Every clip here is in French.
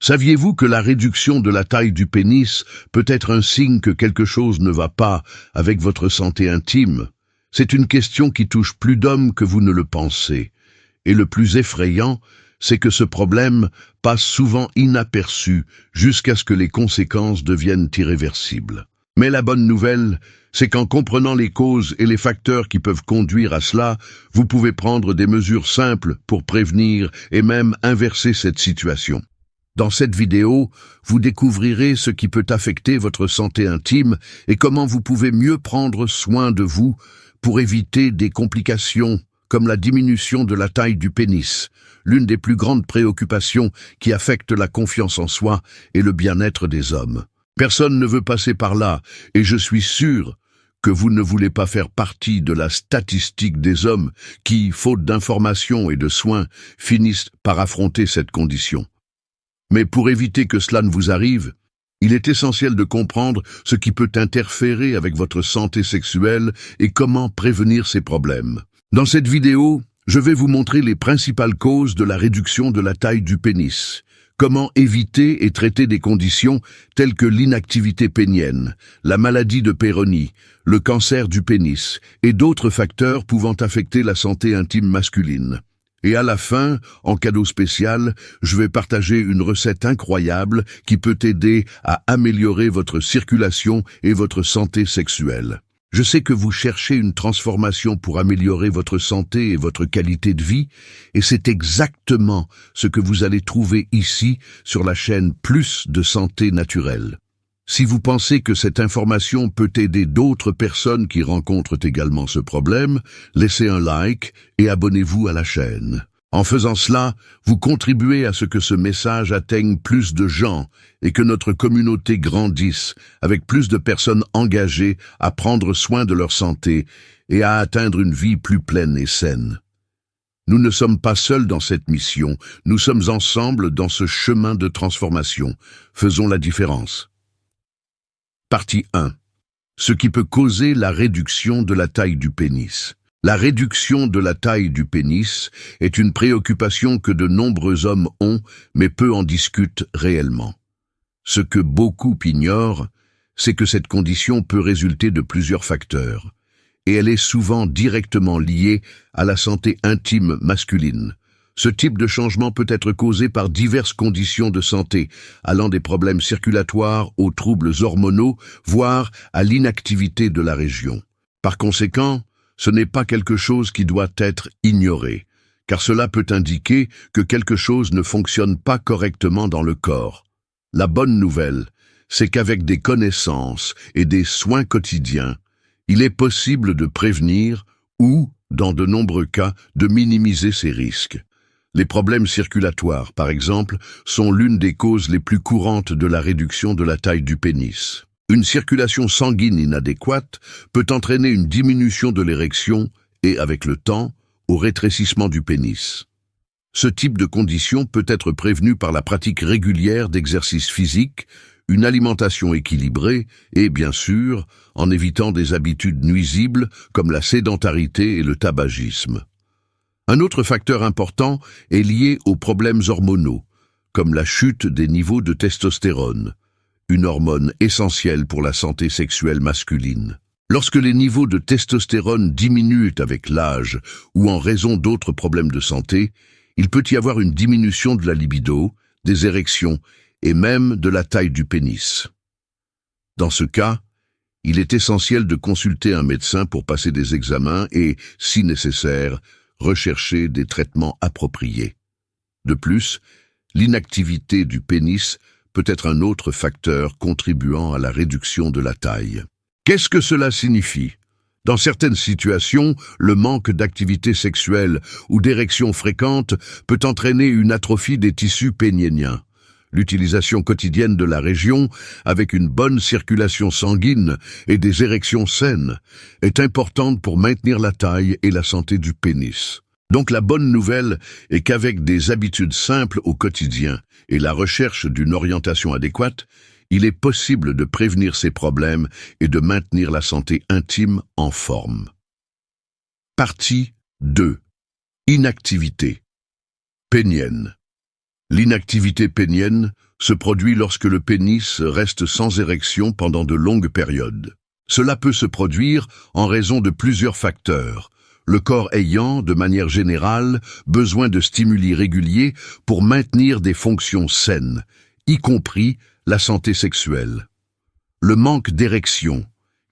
Saviez-vous que la réduction de la taille du pénis peut être un signe que quelque chose ne va pas avec votre santé intime? C'est une question qui touche plus d'hommes que vous ne le pensez. Et le plus effrayant, c'est que ce problème passe souvent inaperçu jusqu'à ce que les conséquences deviennent irréversibles. Mais la bonne nouvelle, c'est qu'en comprenant les causes et les facteurs qui peuvent conduire à cela, vous pouvez prendre des mesures simples pour prévenir et même inverser cette situation. Dans cette vidéo, vous découvrirez ce qui peut affecter votre santé intime et comment vous pouvez mieux prendre soin de vous pour éviter des complications comme la diminution de la taille du pénis, l'une des plus grandes préoccupations qui affecte la confiance en soi et le bien-être des hommes. Personne ne veut passer par là, et je suis sûr que vous ne voulez pas faire partie de la statistique des hommes qui, faute d'informations et de soins, finissent par affronter cette condition. Mais pour éviter que cela ne vous arrive, il est essentiel de comprendre ce qui peut interférer avec votre santé sexuelle et comment prévenir ces problèmes. Dans cette vidéo, je vais vous montrer les principales causes de la réduction de la taille du pénis, comment éviter et traiter des conditions telles que l'inactivité pénienne, la maladie de Peyronie, le cancer du pénis et d'autres facteurs pouvant affecter la santé intime masculine. Et à la fin, en cadeau spécial, je vais partager une recette incroyable qui peut aider à améliorer votre circulation et votre santé sexuelle. Je sais que vous cherchez une transformation pour améliorer votre santé et votre qualité de vie, et c'est exactement ce que vous allez trouver ici sur la chaîne Plus de Santé Naturelle. Si vous pensez que cette information peut aider d'autres personnes qui rencontrent également ce problème, laissez un like et abonnez-vous à la chaîne. En faisant cela, vous contribuez à ce que ce message atteigne plus de gens et que notre communauté grandisse avec plus de personnes engagées à prendre soin de leur santé et à atteindre une vie plus pleine et saine. Nous ne sommes pas seuls dans cette mission, nous sommes ensemble dans ce chemin de transformation. Faisons la différence. Partie 1. Ce qui peut causer la réduction de la taille du pénis. La réduction de la taille du pénis est une préoccupation que de nombreux hommes ont, mais peu en discutent réellement. Ce que beaucoup ignorent, c'est que cette condition peut résulter de plusieurs facteurs, et elle est souvent directement liée à la santé intime masculine. Ce type de changement peut être causé par diverses conditions de santé, allant des problèmes circulatoires aux troubles hormonaux, voire à l'inactivité de la région. Par conséquent, ce n'est pas quelque chose qui doit être ignoré, car cela peut indiquer que quelque chose ne fonctionne pas correctement dans le corps. La bonne nouvelle, c'est qu'avec des connaissances et des soins quotidiens, il est possible de prévenir ou, dans de nombreux cas, de minimiser ces risques. Les problèmes circulatoires, par exemple, sont l'une des causes les plus courantes de la réduction de la taille du pénis. Une circulation sanguine inadéquate peut entraîner une diminution de l'érection et, avec le temps, au rétrécissement du pénis. Ce type de condition peut être prévenu par la pratique régulière d'exercices physiques, une alimentation équilibrée et, bien sûr, en évitant des habitudes nuisibles comme la sédentarité et le tabagisme. Un autre facteur important est lié aux problèmes hormonaux, comme la chute des niveaux de testostérone, une hormone essentielle pour la santé sexuelle masculine. Lorsque les niveaux de testostérone diminuent avec l'âge ou en raison d'autres problèmes de santé, il peut y avoir une diminution de la libido, des érections et même de la taille du pénis. Dans ce cas, il est essentiel de consulter un médecin pour passer des examens et, si nécessaire, rechercher des traitements appropriés. De plus, l'inactivité du pénis peut être un autre facteur contribuant à la réduction de la taille. Qu'est-ce que cela signifie? Dans certaines situations, le manque d'activité sexuelle ou d'érection fréquente peut entraîner une atrophie des tissus péniens. L'utilisation quotidienne de la région, avec une bonne circulation sanguine et des érections saines, est importante pour maintenir la taille et la santé du pénis. Donc la bonne nouvelle est qu'avec des habitudes simples au quotidien et la recherche d'une orientation adéquate, il est possible de prévenir ces problèmes et de maintenir la santé intime en forme. Partie 2. Inactivité pénienne. L'inactivité pénienne se produit lorsque le pénis reste sans érection pendant de longues périodes. Cela peut se produire en raison de plusieurs facteurs, le corps ayant, de manière générale, besoin de stimuli réguliers pour maintenir des fonctions saines, y compris la santé sexuelle. Le manque d'érection,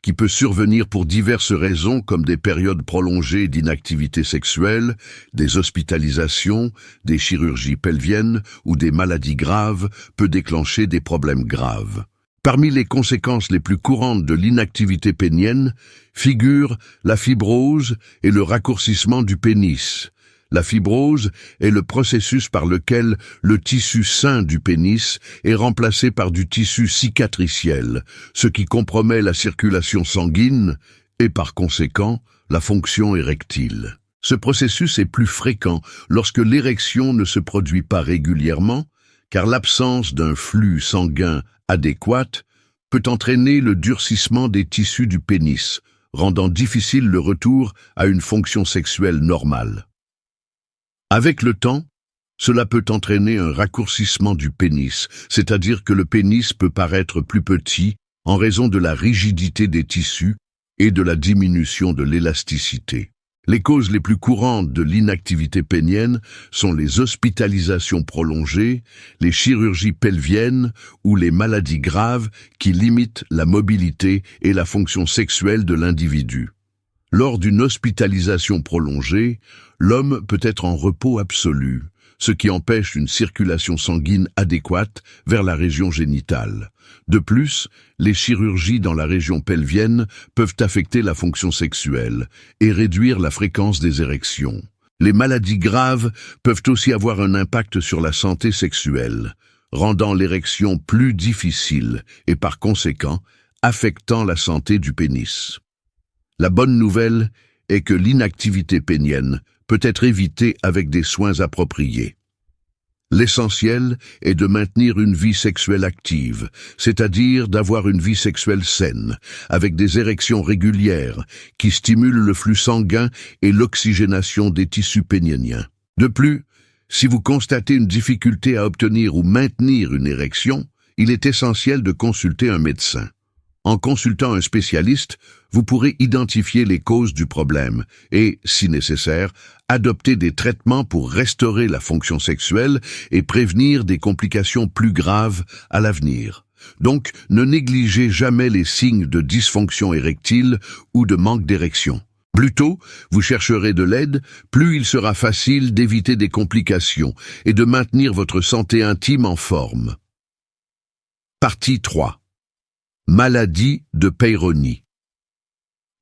qui peut survenir pour diverses raisons comme des périodes prolongées d'inactivité sexuelle, des hospitalisations, des chirurgies pelviennes ou des maladies graves, peut déclencher des problèmes graves. Parmi les conséquences les plus courantes de l'inactivité pénienne figurent la fibrose et le raccourcissement du pénis. La fibrose est le processus par lequel le tissu sain du pénis est remplacé par du tissu cicatriciel, ce qui compromet la circulation sanguine et par conséquent la fonction érectile. Ce processus est plus fréquent lorsque l'érection ne se produit pas régulièrement, car l'absence d'un flux sanguin adéquat peut entraîner le durcissement des tissus du pénis, rendant difficile le retour à une fonction sexuelle normale. Avec le temps, cela peut entraîner un raccourcissement du pénis, c'est-à-dire que le pénis peut paraître plus petit en raison de la rigidité des tissus et de la diminution de l'élasticité. Les causes les plus courantes de l'inactivité pénienne sont les hospitalisations prolongées, les chirurgies pelviennes ou les maladies graves qui limitent la mobilité et la fonction sexuelle de l'individu. Lors d'une hospitalisation prolongée, l'homme peut être en repos absolu, ce qui empêche une circulation sanguine adéquate vers la région génitale. De plus, les chirurgies dans la région pelvienne peuvent affecter la fonction sexuelle et réduire la fréquence des érections. Les maladies graves peuvent aussi avoir un impact sur la santé sexuelle, rendant l'érection plus difficile et par conséquent affectant la santé du pénis. La bonne nouvelle est que l'inactivité pénienne peut être évitée avec des soins appropriés. L'essentiel est de maintenir une vie sexuelle active, c'est-à-dire d'avoir une vie sexuelle saine, avec des érections régulières qui stimulent le flux sanguin et l'oxygénation des tissus péniens. De plus, si vous constatez une difficulté à obtenir ou maintenir une érection, il est essentiel de consulter un médecin. En consultant un spécialiste, vous pourrez identifier les causes du problème et, si nécessaire, adopter des traitements pour restaurer la fonction sexuelle et prévenir des complications plus graves à l'avenir. Donc, ne négligez jamais les signes de dysfonction érectile ou de manque d'érection. Plus tôt vous chercherez de l'aide, plus il sera facile d'éviter des complications et de maintenir votre santé intime en forme. Partie 3. Maladie de Peyronie.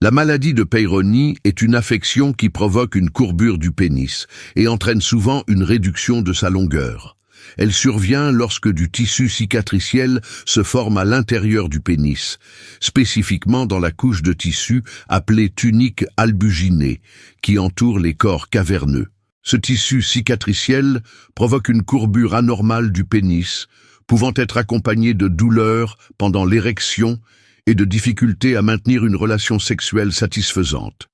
La maladie de Peyronie est une affection qui provoque une courbure du pénis et entraîne souvent une réduction de sa longueur. Elle survient lorsque du tissu cicatriciel se forme à l'intérieur du pénis, spécifiquement dans la couche de tissu appelée tunique albuginée, qui entoure les corps caverneux. Ce tissu cicatriciel provoque une courbure anormale du pénis, pouvant être accompagné de douleurs pendant l'érection et de difficultés à maintenir une relation sexuelle satisfaisante.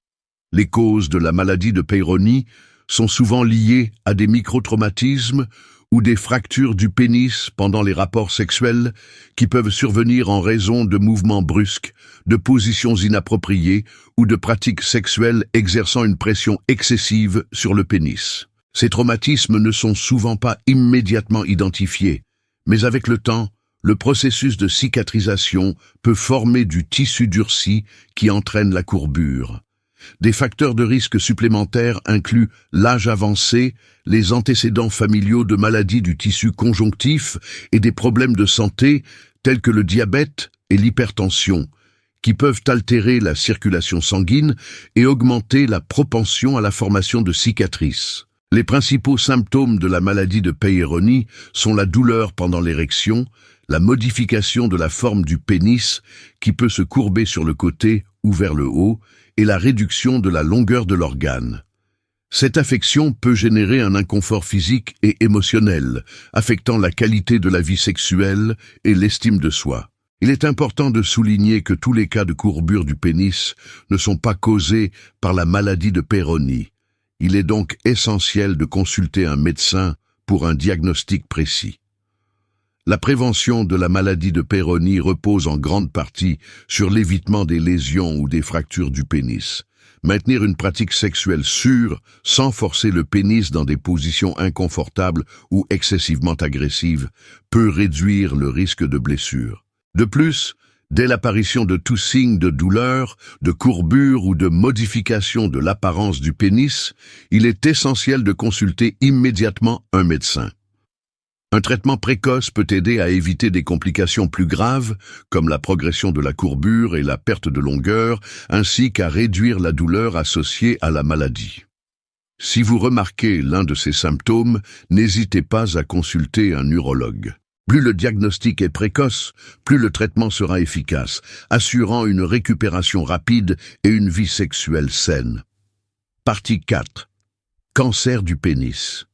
Les causes de la maladie de Peyronie sont souvent liées à des microtraumatismes ou des fractures du pénis pendant les rapports sexuels qui peuvent survenir en raison de mouvements brusques, de positions inappropriées ou de pratiques sexuelles exerçant une pression excessive sur le pénis. Ces traumatismes ne sont souvent pas immédiatement identifiés, mais avec le temps, le processus de cicatrisation peut former du tissu durci qui entraîne la courbure. Des facteurs de risque supplémentaires incluent l'âge avancé, les antécédents familiaux de maladies du tissu conjonctif et des problèmes de santé tels que le diabète et l'hypertension, qui peuvent altérer la circulation sanguine et augmenter la propension à la formation de cicatrices. Les principaux symptômes de la maladie de Peyronie sont la douleur pendant l'érection, la modification de la forme du pénis qui peut se courber sur le côté ou vers le haut et la réduction de la longueur de l'organe. Cette affection peut générer un inconfort physique et émotionnel, affectant la qualité de la vie sexuelle et l'estime de soi. Il est important de souligner que tous les cas de courbure du pénis ne sont pas causés par la maladie de Peyronie. Il est donc essentiel de consulter un médecin pour un diagnostic précis. La prévention de la maladie de Peyronie repose en grande partie sur l'évitement des lésions ou des fractures du pénis. Maintenir une pratique sexuelle sûre, sans forcer le pénis dans des positions inconfortables ou excessivement agressives, peut réduire le risque de blessure. De plus, dès l'apparition de tout signe de douleur, de courbure ou de modification de l'apparence du pénis, il est essentiel de consulter immédiatement un médecin. Un traitement précoce peut aider à éviter des complications plus graves, comme la progression de la courbure et la perte de longueur, ainsi qu'à réduire la douleur associée à la maladie. Si vous remarquez l'un de ces symptômes, n'hésitez pas à consulter un urologue. Plus le diagnostic est précoce, plus le traitement sera efficace, assurant une récupération rapide et une vie sexuelle saine. Partie 4. Cancer du pénis.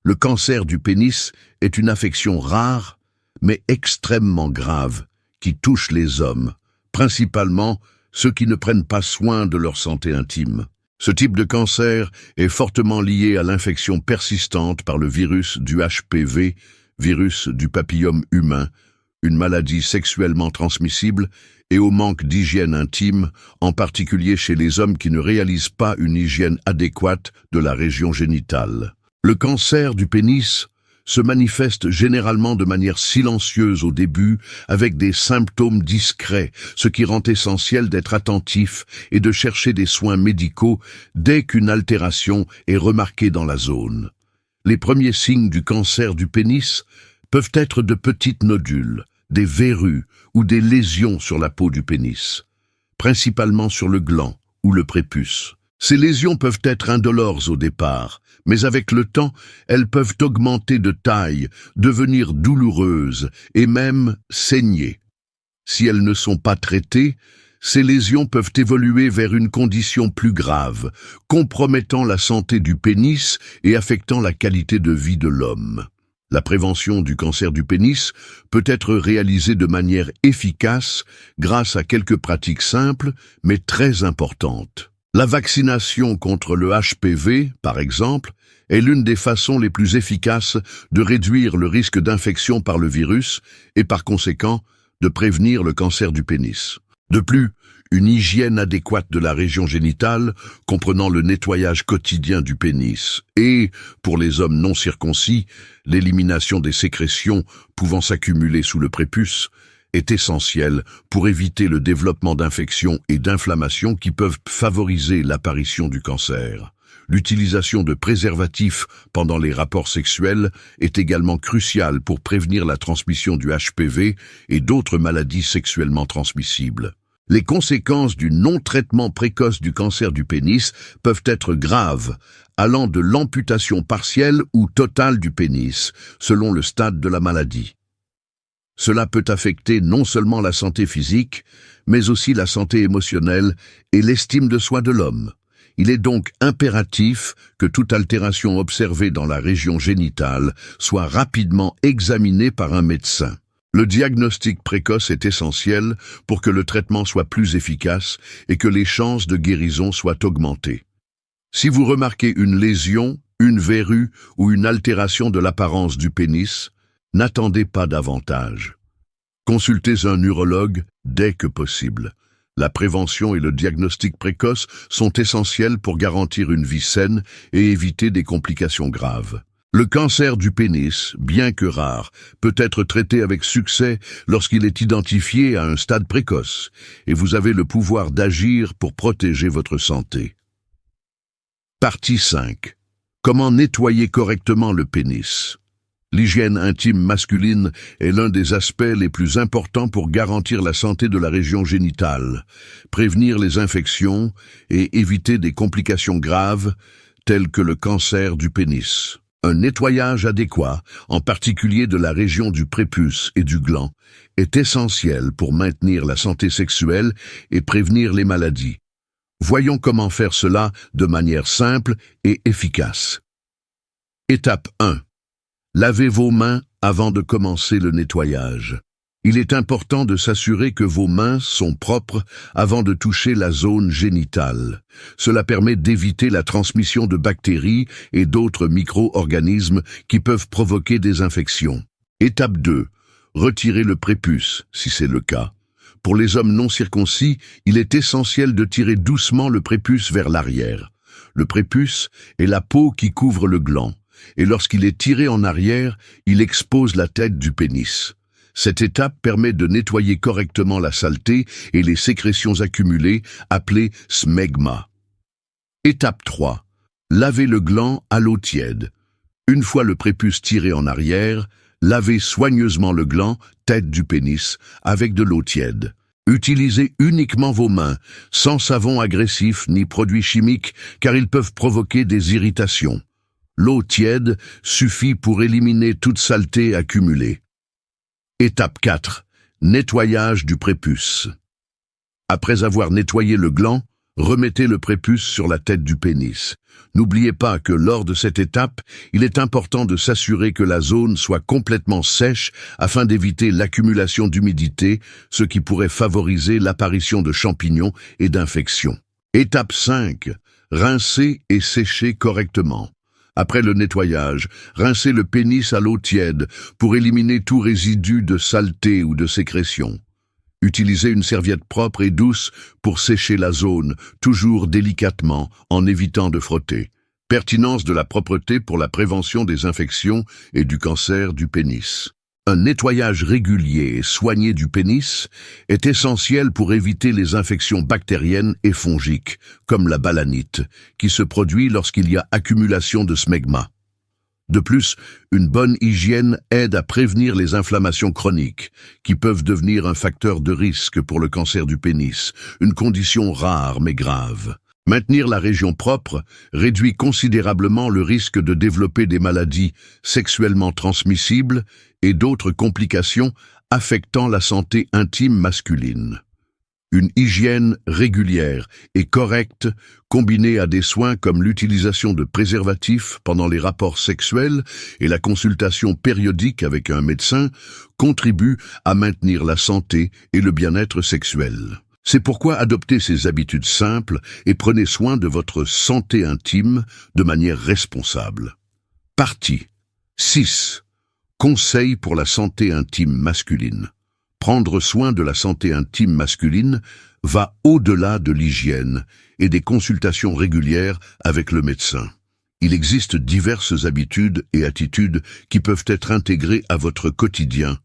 Le cancer du pénis est une affection rare, mais extrêmement grave, qui touche les hommes, principalement ceux qui ne prennent pas soin de leur santé intime. Ce type de cancer est fortement lié à l'infection persistante par le virus du HPV, virus du papillome humain, une maladie sexuellement transmissible, et au manque d'hygiène intime, en particulier chez les hommes qui ne réalisent pas une hygiène adéquate de la région génitale. Le cancer du pénis se manifeste généralement de manière silencieuse au début, avec des symptômes discrets, ce qui rend essentiel d'être attentif et de chercher des soins médicaux dès qu'une altération est remarquée dans la zone. Les premiers signes du cancer du pénis peuvent être de petites nodules, des verrues ou des lésions sur la peau du pénis, principalement sur le gland ou le prépuce. Ces lésions peuvent être indolores au départ, mais avec le temps, elles peuvent augmenter de taille, devenir douloureuses et même saigner. Si elles ne sont pas traitées, ces lésions peuvent évoluer vers une condition plus grave, compromettant la santé du pénis et affectant la qualité de vie de l'homme. La prévention du cancer du pénis peut être réalisée de manière efficace grâce à quelques pratiques simples, mais très importantes. La vaccination contre le HPV, par exemple, est l'une des façons les plus efficaces de réduire le risque d'infection par le virus et par conséquent de prévenir le cancer du pénis. De plus, une hygiène adéquate de la région génitale, comprenant le nettoyage quotidien du pénis et, pour les hommes non circoncis, l'élimination des sécrétions pouvant s'accumuler sous le prépuce, est essentielle pour éviter le développement d'infections et d'inflammations qui peuvent favoriser l'apparition du cancer. L'utilisation de préservatifs pendant les rapports sexuels est également cruciale pour prévenir la transmission du HPV et d'autres maladies sexuellement transmissibles. Les conséquences du non-traitement précoce du cancer du pénis peuvent être graves, allant de l'amputation partielle ou totale du pénis, selon le stade de la maladie. Cela peut affecter non seulement la santé physique, mais aussi la santé émotionnelle et l'estime de soi de l'homme. Il est donc impératif que toute altération observée dans la région génitale soit rapidement examinée par un médecin. Le diagnostic précoce est essentiel pour que le traitement soit plus efficace et que les chances de guérison soient augmentées. Si vous remarquez une lésion, une verrue ou une altération de l'apparence du pénis, n'attendez pas davantage. Consultez un urologue dès que possible. La prévention et le diagnostic précoce sont essentiels pour garantir une vie saine et éviter des complications graves. Le cancer du pénis, bien que rare, peut être traité avec succès lorsqu'il est identifié à un stade précoce, et vous avez le pouvoir d'agir pour protéger votre santé. Partie 5. Comment nettoyer correctement le pénis? L'hygiène intime masculine est l'un des aspects les plus importants pour garantir la santé de la région génitale, prévenir les infections et éviter des complications graves telles que le cancer du pénis. Un nettoyage adéquat, en particulier de la région du prépuce et du gland, est essentiel pour maintenir la santé sexuelle et prévenir les maladies. Voyons comment faire cela de manière simple et efficace. Étape 1. Lavez vos mains avant de commencer le nettoyage. Il est important de s'assurer que vos mains sont propres avant de toucher la zone génitale. Cela permet d'éviter la transmission de bactéries et d'autres micro-organismes qui peuvent provoquer des infections. Étape 2. Retirez le prépuce, si c'est le cas. Pour les hommes non circoncis, il est essentiel de tirer doucement le prépuce vers l'arrière. Le prépuce est la peau qui couvre le gland, et lorsqu'il est tiré en arrière, il expose la tête du pénis. Cette étape permet de nettoyer correctement la saleté et les sécrétions accumulées, appelées smegma. Étape 3. Lavez le gland à l'eau tiède. Une fois le prépuce tiré en arrière, lavez soigneusement le gland, tête du pénis, avec de l'eau tiède. Utilisez uniquement vos mains, sans savon agressif ni produits chimiques, car ils peuvent provoquer des irritations. L'eau tiède suffit pour éliminer toute saleté accumulée. Étape 4. Nettoyage du prépuce. Après avoir nettoyé le gland, remettez le prépuce sur la tête du pénis. N'oubliez pas que lors de cette étape, il est important de s'assurer que la zone soit complètement sèche afin d'éviter l'accumulation d'humidité, ce qui pourrait favoriser l'apparition de champignons et d'infections. Étape 5. Rincer et sécher correctement. Après le nettoyage, rincez le pénis à l'eau tiède pour éliminer tout résidu de saleté ou de sécrétion. Utilisez une serviette propre et douce pour sécher la zone, toujours délicatement, en évitant de frotter. Pertinence de la propreté pour la prévention des infections et du cancer du pénis. Un nettoyage régulier et soigné du pénis est essentiel pour éviter les infections bactériennes et fongiques, comme la balanite, qui se produit lorsqu'il y a accumulation de smegma. De plus, une bonne hygiène aide à prévenir les inflammations chroniques, qui peuvent devenir un facteur de risque pour le cancer du pénis, une condition rare mais grave. Maintenir la région propre réduit considérablement le risque de développer des maladies sexuellement transmissibles et d'autres complications affectant la santé intime masculine. Une hygiène régulière et correcte, combinée à des soins comme l'utilisation de préservatifs pendant les rapports sexuels et la consultation périodique avec un médecin, contribue à maintenir la santé et le bien-être sexuel. C'est pourquoi adoptez ces habitudes simples et prenez soin de votre santé intime de manière responsable. Partie 6. Conseils pour la santé intime masculine. Prendre soin de la santé intime masculine va au-delà de l'hygiène et des consultations régulières avec le médecin. Il existe diverses habitudes et attitudes qui peuvent être intégrées à votre quotidien,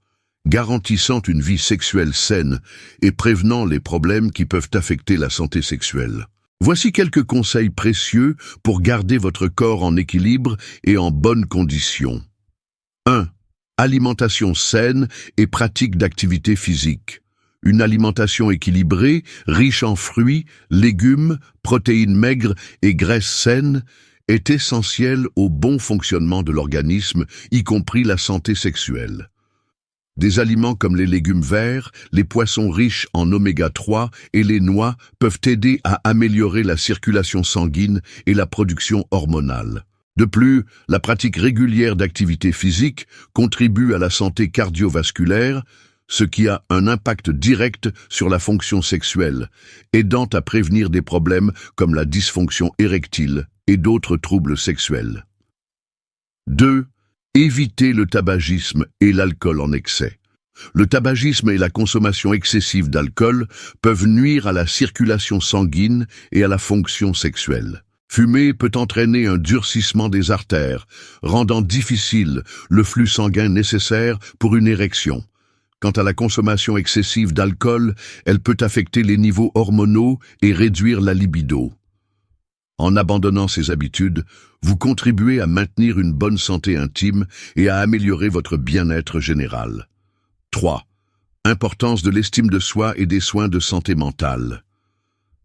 garantissant une vie sexuelle saine et prévenant les problèmes qui peuvent affecter la santé sexuelle. Voici quelques conseils précieux pour garder votre corps en équilibre et en bonne condition. 1. Alimentation saine et pratique d'activité physique. Une alimentation équilibrée, riche en fruits, légumes, protéines maigres et graisses saines est essentielle au bon fonctionnement de l'organisme, y compris la santé sexuelle. Des aliments comme les légumes verts, les poissons riches en oméga 3 et les noix peuvent aider à améliorer la circulation sanguine et la production hormonale. De plus, la pratique régulière d'activité physique contribue à la santé cardiovasculaire, ce qui a un impact direct sur la fonction sexuelle, aidant à prévenir des problèmes comme la dysfonction érectile et d'autres troubles sexuels. 2. Évitez le tabagisme et l'alcool en excès. Le tabagisme et la consommation excessive d'alcool peuvent nuire à la circulation sanguine et à la fonction sexuelle. Fumer peut entraîner un durcissement des artères, rendant difficile le flux sanguin nécessaire pour une érection. Quant à la consommation excessive d'alcool, elle peut affecter les niveaux hormonaux et réduire la libido. En abandonnant ces habitudes, vous contribuez à maintenir une bonne santé intime et à améliorer votre bien-être général. 3. Importance de l'estime de soi et des soins de santé mentale.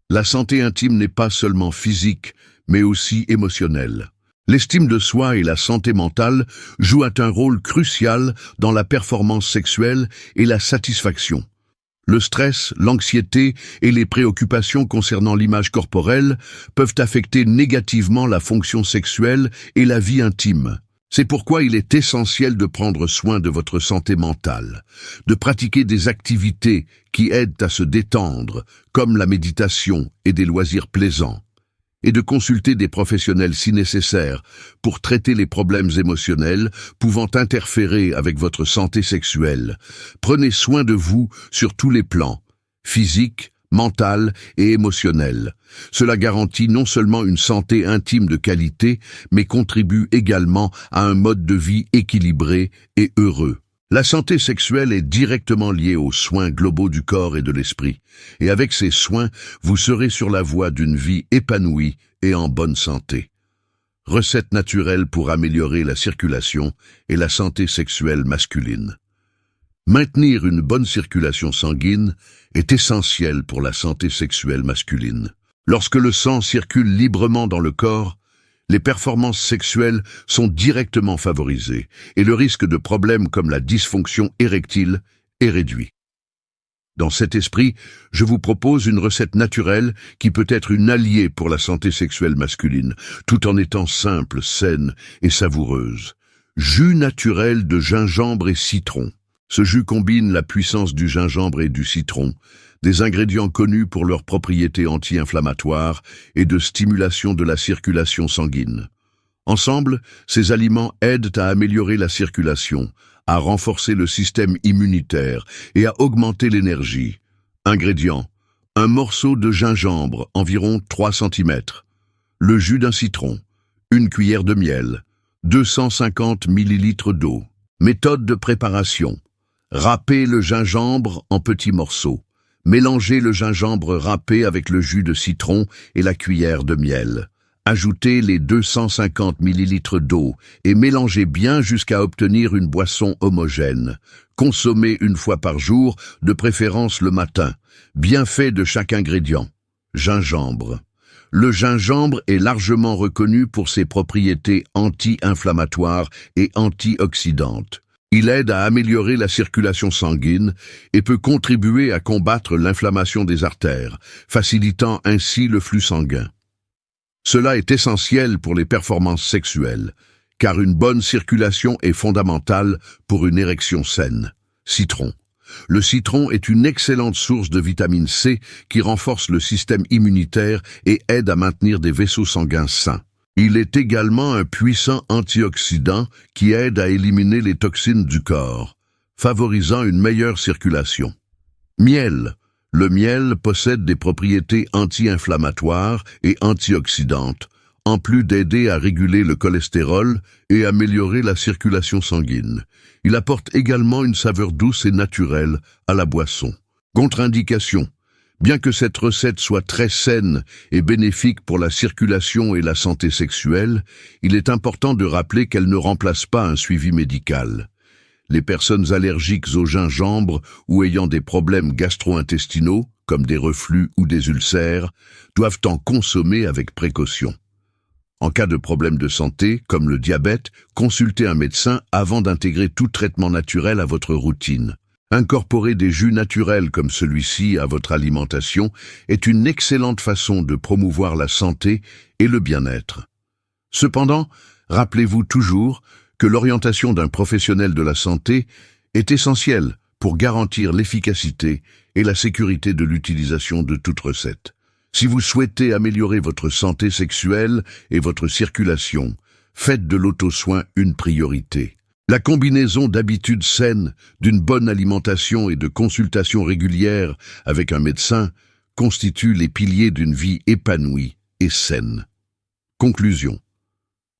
La santé intime n'est pas seulement physique, mais aussi émotionnelle. L'estime de soi et la santé mentale jouent un rôle crucial dans la performance sexuelle et la satisfaction. Le stress, l'anxiété et les préoccupations concernant l'image corporelle peuvent affecter négativement la fonction sexuelle et la vie intime. C'est pourquoi il est essentiel de prendre soin de votre santé mentale, de pratiquer des activités qui aident à se détendre, comme la méditation et des loisirs plaisants, et de consulter des professionnels si nécessaire pour traiter les problèmes émotionnels pouvant interférer avec votre santé sexuelle. Prenez soin de vous sur tous les plans, physique, mental et émotionnel. Cela garantit non seulement une santé intime de qualité, mais contribue également à un mode de vie équilibré et heureux. La santé sexuelle est directement liée aux soins globaux du corps et de l'esprit, et avec ces soins, vous serez sur la voie d'une vie épanouie et en bonne santé. Recette naturelle pour améliorer la circulation et la santé sexuelle masculine. Maintenir une bonne circulation sanguine est essentiel pour la santé sexuelle masculine. Lorsque le sang circule librement dans le corps, les performances sexuelles sont directement favorisées et le risque de problèmes comme la dysfonction érectile est réduit. Dans cet esprit, je vous propose une recette naturelle qui peut être une alliée pour la santé sexuelle masculine, tout en étant simple, saine et savoureuse. Jus naturel de gingembre et citron. Ce jus combine la puissance du gingembre et du citron, des ingrédients connus pour leurs propriétés anti-inflammatoires et de stimulation de la circulation sanguine. Ensemble, ces aliments aident à améliorer la circulation, à renforcer le système immunitaire et à augmenter l'énergie. Ingrédients: un morceau de gingembre, environ 3 cm, le jus d'un citron, une cuillère de miel, 250 ml d'eau. Méthode de préparation: râpez le gingembre en petits morceaux. Mélangez le gingembre râpé avec le jus de citron et la cuillère de miel. Ajoutez les 250 ml d'eau et mélangez bien jusqu'à obtenir une boisson homogène. Consommez une fois par jour, de préférence le matin. Bienfaits de chaque ingrédient. Gingembre. Le gingembre est largement reconnu pour ses propriétés anti-inflammatoires et antioxydantes. Il aide à améliorer la circulation sanguine et peut contribuer à combattre l'inflammation des artères, facilitant ainsi le flux sanguin. Cela est essentiel pour les performances sexuelles, car une bonne circulation est fondamentale pour une érection saine. Citron. Le citron est une excellente source de vitamine C qui renforce le système immunitaire et aide à maintenir des vaisseaux sanguins sains. Il est également un puissant antioxydant qui aide à éliminer les toxines du corps, favorisant une meilleure circulation. Miel. Le miel possède des propriétés anti-inflammatoires et antioxydantes, en plus d'aider à réguler le cholestérol et améliorer la circulation sanguine. Il apporte également une saveur douce et naturelle à la boisson. Contre-indication. Bien que cette recette soit très saine et bénéfique pour la circulation et la santé sexuelle, il est important de rappeler qu'elle ne remplace pas un suivi médical. Les personnes allergiques au gingembre ou ayant des problèmes gastro-intestinaux, comme des reflux ou des ulcères, doivent en consommer avec précaution. En cas de problème de santé, comme le diabète, consultez un médecin avant d'intégrer tout traitement naturel à votre routine. Incorporer des jus naturels comme celui-ci à votre alimentation est une excellente façon de promouvoir la santé et le bien-être. Cependant, rappelez-vous toujours que l'orientation d'un professionnel de la santé est essentielle pour garantir l'efficacité et la sécurité de l'utilisation de toute recette. Si vous souhaitez améliorer votre santé sexuelle et votre circulation, faites de l'auto-soin une priorité. La combinaison d'habitudes saines, d'une bonne alimentation et de consultations régulières avec un médecin constitue les piliers d'une vie épanouie et saine. Conclusion.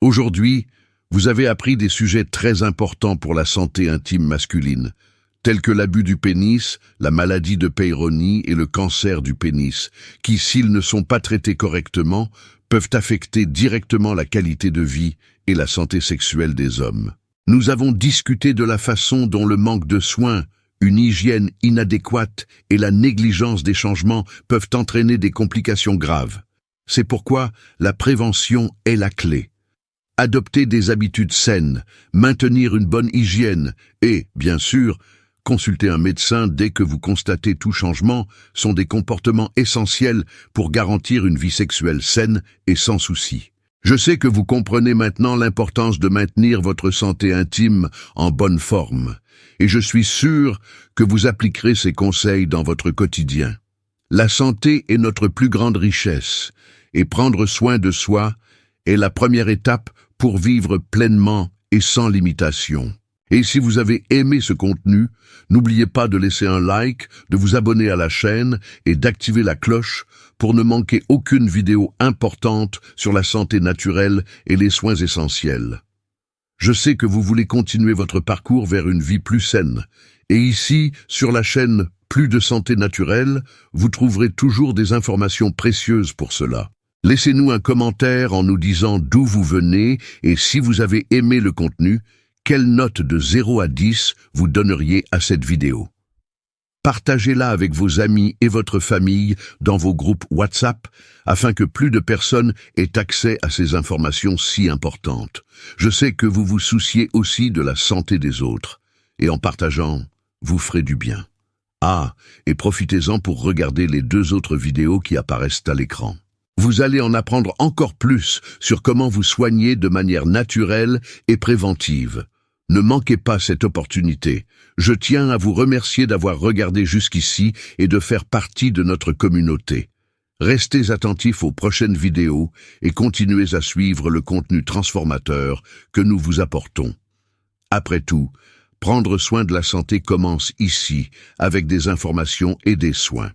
Aujourd'hui, vous avez appris des sujets très importants pour la santé intime masculine, tels que l'abus du pénis, la maladie de Peyronie et le cancer du pénis, qui, s'ils ne sont pas traités correctement, peuvent affecter directement la qualité de vie et la santé sexuelle des hommes. Nous avons discuté de la façon dont le manque de soins, une hygiène inadéquate et la négligence des changements peuvent entraîner des complications graves. C'est pourquoi la prévention est la clé. Adopter des habitudes saines, maintenir une bonne hygiène et, bien sûr, consulter un médecin dès que vous constatez tout changement sont des comportements essentiels pour garantir une vie sexuelle saine et sans souci. Je sais que vous comprenez maintenant l'importance de maintenir votre santé intime en bonne forme, et je suis sûr que vous appliquerez ces conseils dans votre quotidien. La santé est notre plus grande richesse, et prendre soin de soi est la première étape pour vivre pleinement et sans limitation. Et si vous avez aimé ce contenu, n'oubliez pas de laisser un like, de vous abonner à la chaîne et d'activer la cloche pour ne manquer aucune vidéo importante sur la santé naturelle et les soins essentiels. Je sais que vous voulez continuer votre parcours vers une vie plus saine, et ici, sur la chaîne Plus de santé naturelle, vous trouverez toujours des informations précieuses pour cela. Laissez-nous un commentaire en nous disant d'où vous venez et si vous avez aimé le contenu, quelle note de 0 à 10 vous donneriez à cette vidéo. Partagez-la avec vos amis et votre famille dans vos groupes WhatsApp afin que plus de personnes aient accès à ces informations si importantes. Je sais que vous vous souciez aussi de la santé des autres et en partageant, vous ferez du bien. Ah, et profitez-en pour regarder les 2 autres vidéos qui apparaissent à l'écran. Vous allez en apprendre encore plus sur comment vous soigner de manière naturelle et préventive. Ne manquez pas cette opportunité. Je tiens à vous remercier d'avoir regardé jusqu'ici et de faire partie de notre communauté. Restez attentifs aux prochaines vidéos et continuez à suivre le contenu transformateur que nous vous apportons. Après tout, prendre soin de la santé commence ici, avec des informations et des soins.